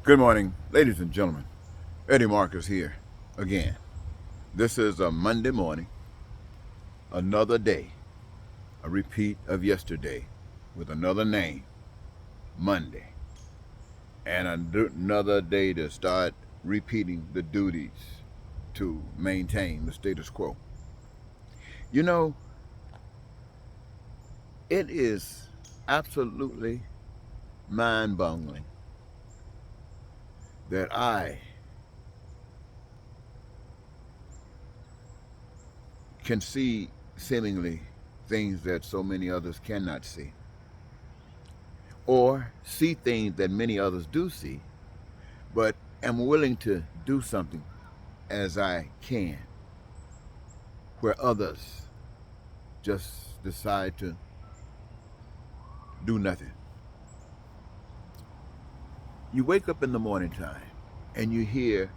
Good morning, ladies and gentlemen. Eddie Marcus here again. This is a Monday morning, another day, a repeat of yesterday with another name, Monday, and another day to start repeating the duties to maintain the status quo. You know, it is absolutely mind boggling that I can see seemingly things that so many others cannot see, or see things that many others do see, but am willing to do something as I can, where others just decide to do nothing. You wake up in the morning time and you hear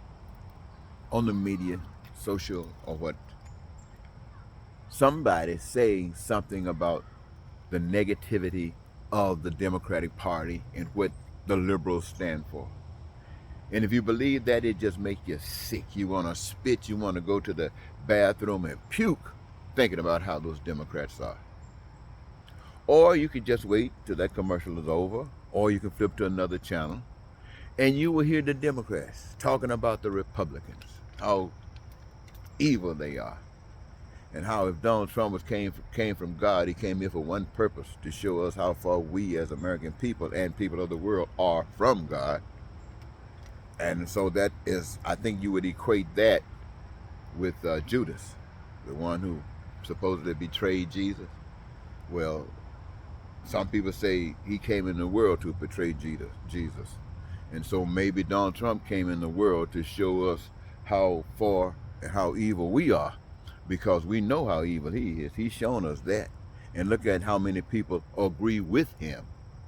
on the media, social or what, somebody saying something about the negativity of the Democratic Party and what the liberals stand for. And if you believe that, it just makes you sick. You want to spit, you want to go to the bathroom and puke thinking about how those Democrats are. Or you could just wait till that commercial is over, or you can flip to another channel, and you will hear the Democrats talking about the Republicans, how evil they are, and how if Donald Trump came from God, he came here for one purpose, to show us how far we as American people and people of the world are from God. And so that is, I think you would equate that with Judas, the one who supposedly betrayed Jesus. Well, some people say he came in the world to betray Jesus. And so maybe Donald Trump came in the world to show us how far and how evil we are, because we know how evil he is. He's shown us that. And look at how many people agree with him,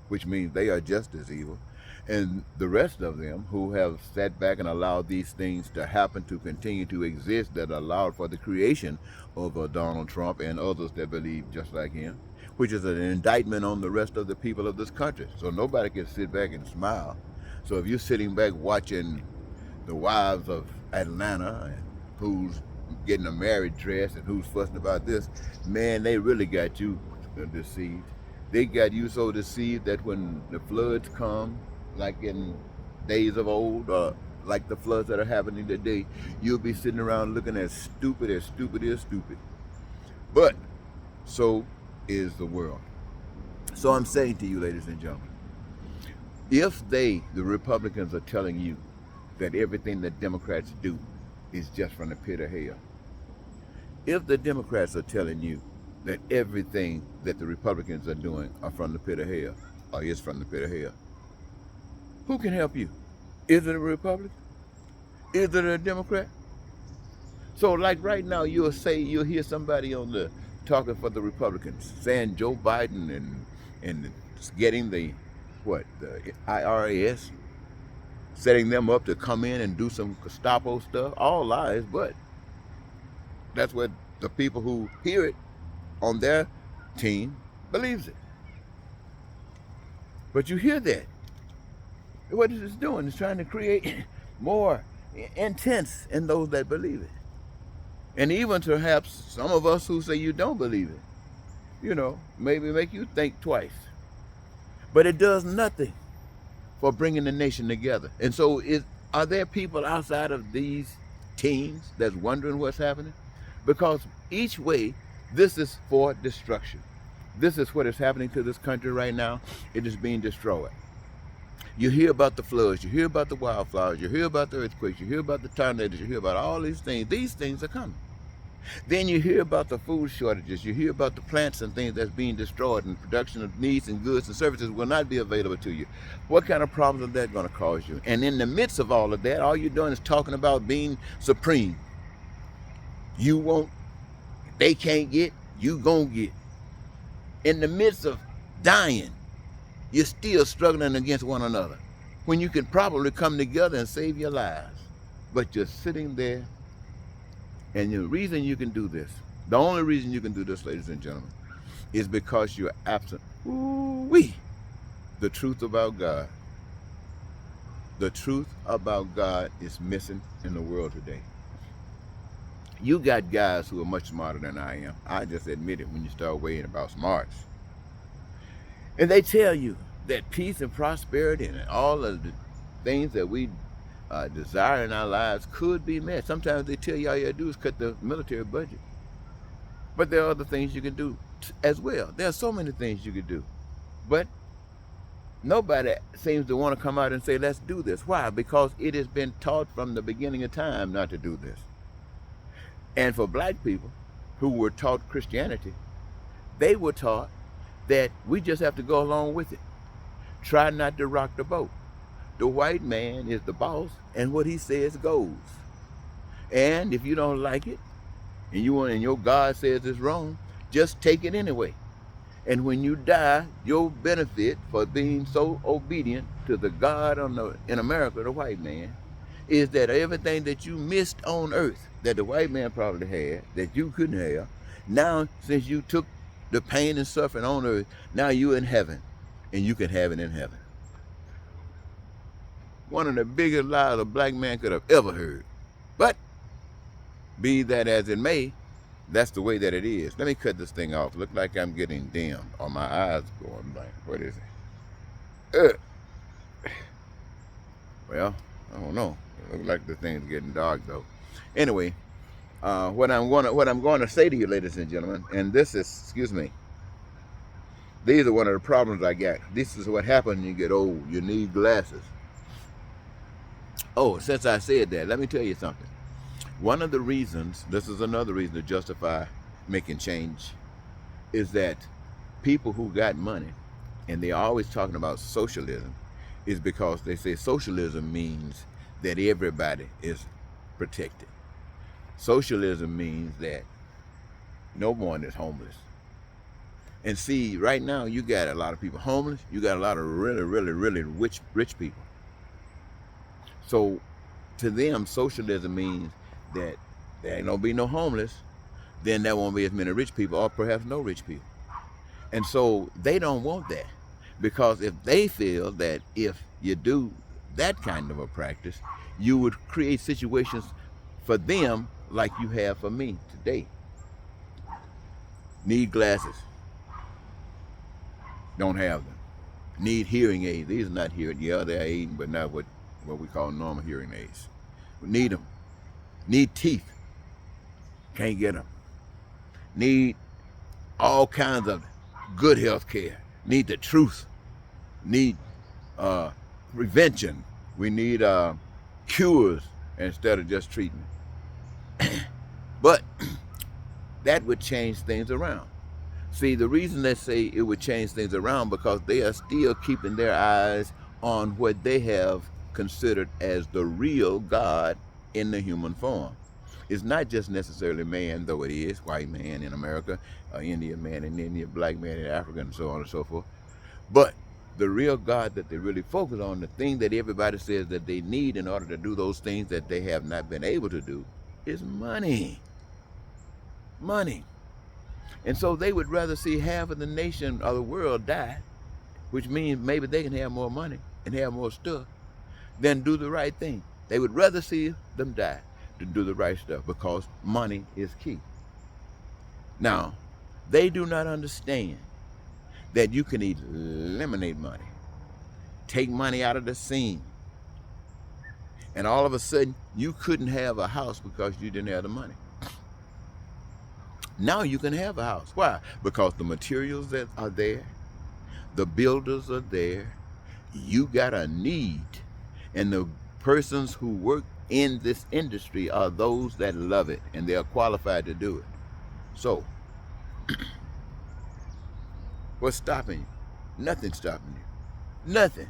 which means they are just as evil. And the rest of them who have sat back and allowed these things to happen, to continue to exist, that allowed for the creation of Donald Trump and others that believe just like him, which is an indictment on the rest of the people of this country. So nobody can sit back and smile. So if you're sitting back watching the wives of Atlanta and who's getting a married dress and who's fussing about this, man, they really got you deceived. They got you so deceived that when the floods come, like in days of old, or like the floods that are happening today, you'll be sitting around looking as stupid as stupid is stupid. But so is the world. So I'm saying to you, ladies and gentlemen, if the Republicans, are telling you that everything that Democrats do is just from the pit of hell, if the Democrats are telling you that everything that the Republicans are doing are from the pit of hell, or is from the pit of hell, who can help you? Is it a Republican? Is it a Democrat? So like right now, you'll hear somebody on the talking for the Republicans saying Joe Biden and getting the IRS, setting them up to come in and do some Gestapo stuff. All lies, but that's what the people who hear it on their team believes it. But you hear that. What it's doing is trying to create more intense in those that believe it. And even perhaps some of us who say you don't believe it, maybe make you think twice. But it does nothing for bringing the nation together. And so are there people outside of these teams that's wondering what's happening? Because each way, this is for destruction. This is what is happening to this country right now. It is being destroyed. You hear about the floods, you hear about the wildflowers, you hear about the earthquakes, you hear about the tornadoes, you hear about all these things. These things are coming. Then you hear about the food shortages, you hear about the plants and things that's being destroyed, and production of needs and goods and services will not be available to you. What kind of problems are that going to cause you? And in the midst of all of that, all you're doing is talking about being supreme. You won't, they can't get, you gonna get. In the midst of dying, you're still struggling against one another when you can probably come together and save your lives. But you're sitting there, and the reason you can do this, the only reason you can do this, ladies and gentlemen, is because you're absent. Ooh-wee, the truth about God. The truth about God is missing in the world today. You got guys who are much smarter than I am. I just admit it when you start weighing about smarts. And they tell you that peace and prosperity and all of the things that we desire in our lives could be met. Sometimes they tell you all you have to do is cut the military budget. But there are other things you can do as well. There are so many things you can do. But nobody seems to want to come out and say, let's do this. Why? Because it has been taught from the beginning of time not to do this. And for black people who were taught Christianity, they were taught that we just have to go along with it. Try not to rock the boat. The white man is the boss, and what he says goes. And if you don't like it, and your God says it's wrong, just take it anyway. And when you die, your benefit for being so obedient to the God in America, the white man, is that everything that you missed on earth, that the white man probably had, that you couldn't have, now since you took the pain and suffering on earth, now you're in heaven, and you can have it in heaven. One of the biggest lies a black man could have ever heard. But be that as it may, that's the way that it is. Let me cut this thing off. Look like I'm getting dim, or my eyes going blank. What is it? Well, I don't know. It looks like the thing's getting dark though. Anyway, what I'm going to say to you, ladies and gentlemen, and this is, excuse me, these are one of the problems I got. This is what happens when you get old. You need glasses. Oh, since I said that, let me tell you something. One of the reasons, this is another reason to justify making change, is that people who got money, and they're always talking about socialism, is because they say socialism means that everybody is protected. Socialism means that no one is homeless. And see, right now you got a lot of people homeless. You got a lot of really, really, really rich people. So to them, socialism means that there ain't gonna be no homeless, then there won't be as many rich people, or perhaps no rich people. And so they don't want that, because if they feel that if you do that kind of a practice, you would create situations for them like you have for me today. Need glasses, don't have them. Need hearing aids. These are not hearing, yeah, they're aiding, but not what we call normal hearing aids. We need them. Need teeth, can't get them. Need all kinds of good health care. Need the truth. Need prevention. We need cures instead of just treatment. But that would change things around. See, the reason they say it would change things around, because they are still keeping their eyes on what they have considered as the real God in the human form. It's not just necessarily man, though it is, white man in America, Indian man in India, black man in Africa, and so on and so forth. But the real God that they really focus on, the thing that everybody says that they need in order to do those things that they have not been able to do, is money. Money. And so they would rather see half of the nation of the world die, which means maybe they can have more money and have more stuff, than do the right thing. They would rather see them die than do the right stuff, because money is key. Now, they do not understand that you can eliminate money, take money out of the scene, and all of a sudden you couldn't have a house because you didn't have the money. Now you can have a house. Why? Because the materials that are there, the builders are there, you got a need, and the persons who work in this industry are those that love it, and they are qualified to do it. So, what's stopping you? Nothing's stopping you. Nothing.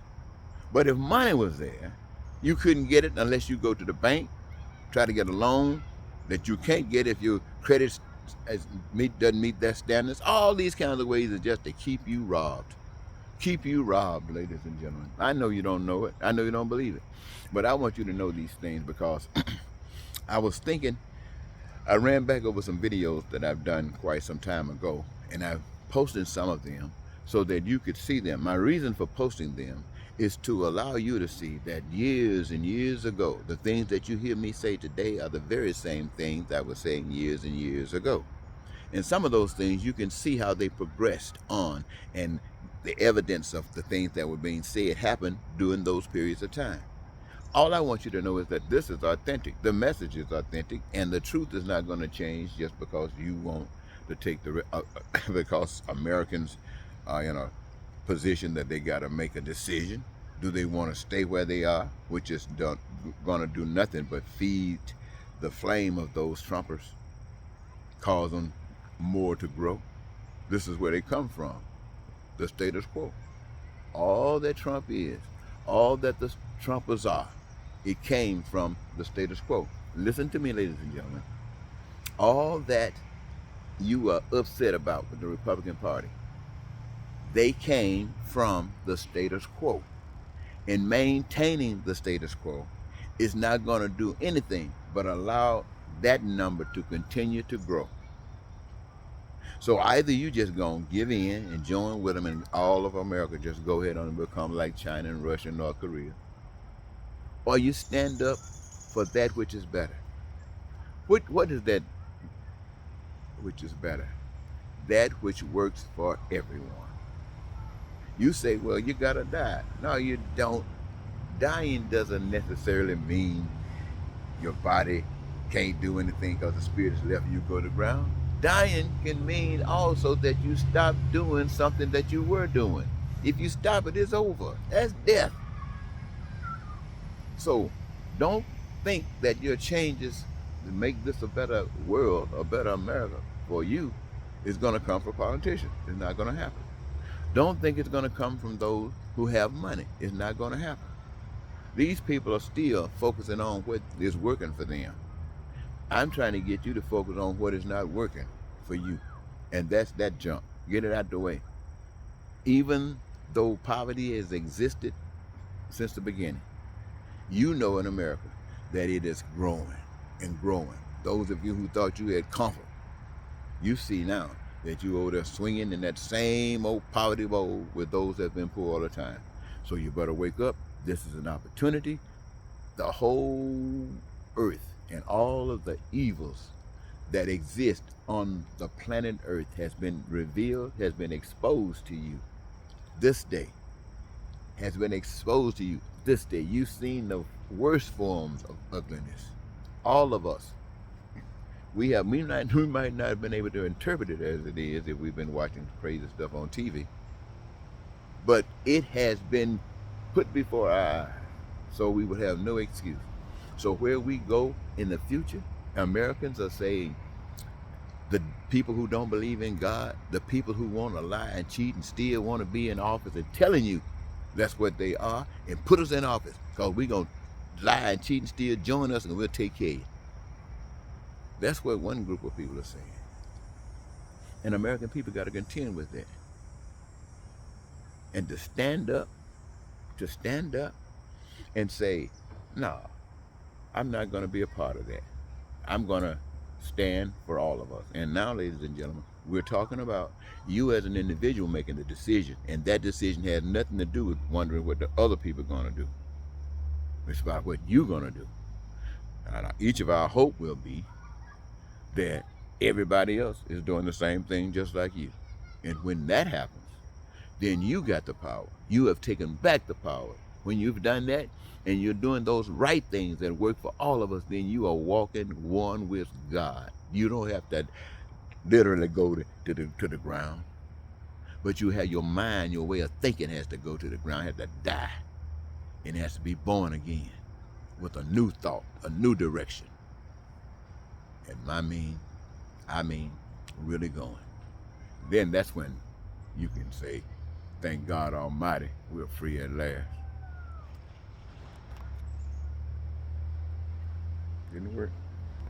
But if money was there, you couldn't get it unless you go to the bank, try to get a loan that you can't get if your credit doesn't meet their standards. All these kinds of ways are just to keep you robbed. Keep you robbed, ladies and gentlemen. I know you don't know it. I know you don't believe it. But I want you to know these things, because I was thinking, I ran back over some videos that I've done quite some time ago, and I've posted some of them so that you could see them. My reason for posting them is to allow you to see that years and years ago, the things that you hear me say today are the very same things I was saying years and years ago. And some of those things you can see how they progressed on, and the evidence of the things that were being said happened during those periods of time. All I want you to know is that this is authentic. The message is authentic, and the truth is not going to change just because you want to take because Americans are in a position that they got to make a decision. Do they want to stay where they are, which is going to do nothing but feed the flame of those Trumpers, cause them more to grow? This is where they come from, the status quo. All that Trump is, all that the Trumpers are, it came from the status quo. Listen to me, ladies and gentlemen. All that you are upset about with the Republican Party, they came from the status quo. And maintaining the status quo is not going to do anything but allow that number to continue to grow. So either you just gonna give in and join with them, and all of America just go ahead and become like China and Russia and North Korea, or you stand up for that which is better. What is that which is better? That which works for everyone. You say, well, you gotta die. No, you don't. Dying doesn't necessarily mean your body can't do anything because the spirit is left and you go to the ground. Dying can mean also that you stop doing something that you were doing. If you stop it, it's over. That's death. So don't think that your changes to make this a better world, a better America for you is going to come from politicians. It's not going to happen. Don't think it's going to come from those who have money. It's not going to happen. These people are still focusing on what is working for them. I'm trying to get you to focus on what is not working for you. And that's that junk. Get it out the way. Even though poverty has existed since the beginning, you know in America that it is growing and growing. Those of you who thought you had comfort, you see now that you over there swinging in that same old poverty bowl with those that have been poor all the time. So you better wake up. This is an opportunity. The whole earth and all of the evils that exist on the planet Earth has been revealed, has been exposed to you this day. Has been exposed to you this day. You've seen the worst forms of ugliness. All of us. We might not have been able to interpret it as it is if we've been watching crazy stuff on TV. But it has been put before our eyes, so we would have no excuse. So where we go in the future, Americans are saying, the people who don't believe in God, the people who want to lie and cheat and still want to be in office, and telling you that's what they are, and put us in office because we're going to lie and cheat and still join us and we'll take care of you. That's what one group of people are saying. And American people got to contend with that. And to stand up and say, no, I'm not going to be a part of that. I'm going to stand for all of us. And now, ladies and gentlemen, we're talking about you as an individual making the decision. And that decision has nothing to do with wondering what the other people are going to do. It's about what you're going to do. And each of our hope will be that everybody else is doing the same thing just like you. And when that happens, then you got the power. You have taken back the power. When you've done that and you're doing those right things that work for all of us, then you are walking one with God. You don't have to literally go to the ground, but you have your mind, your way of thinking has to go to the ground, has to die, and it has to be born again with a new thought, a new direction. And I mean, really going. Then that's when you can say, thank God Almighty, we're free at last. Didn't it work?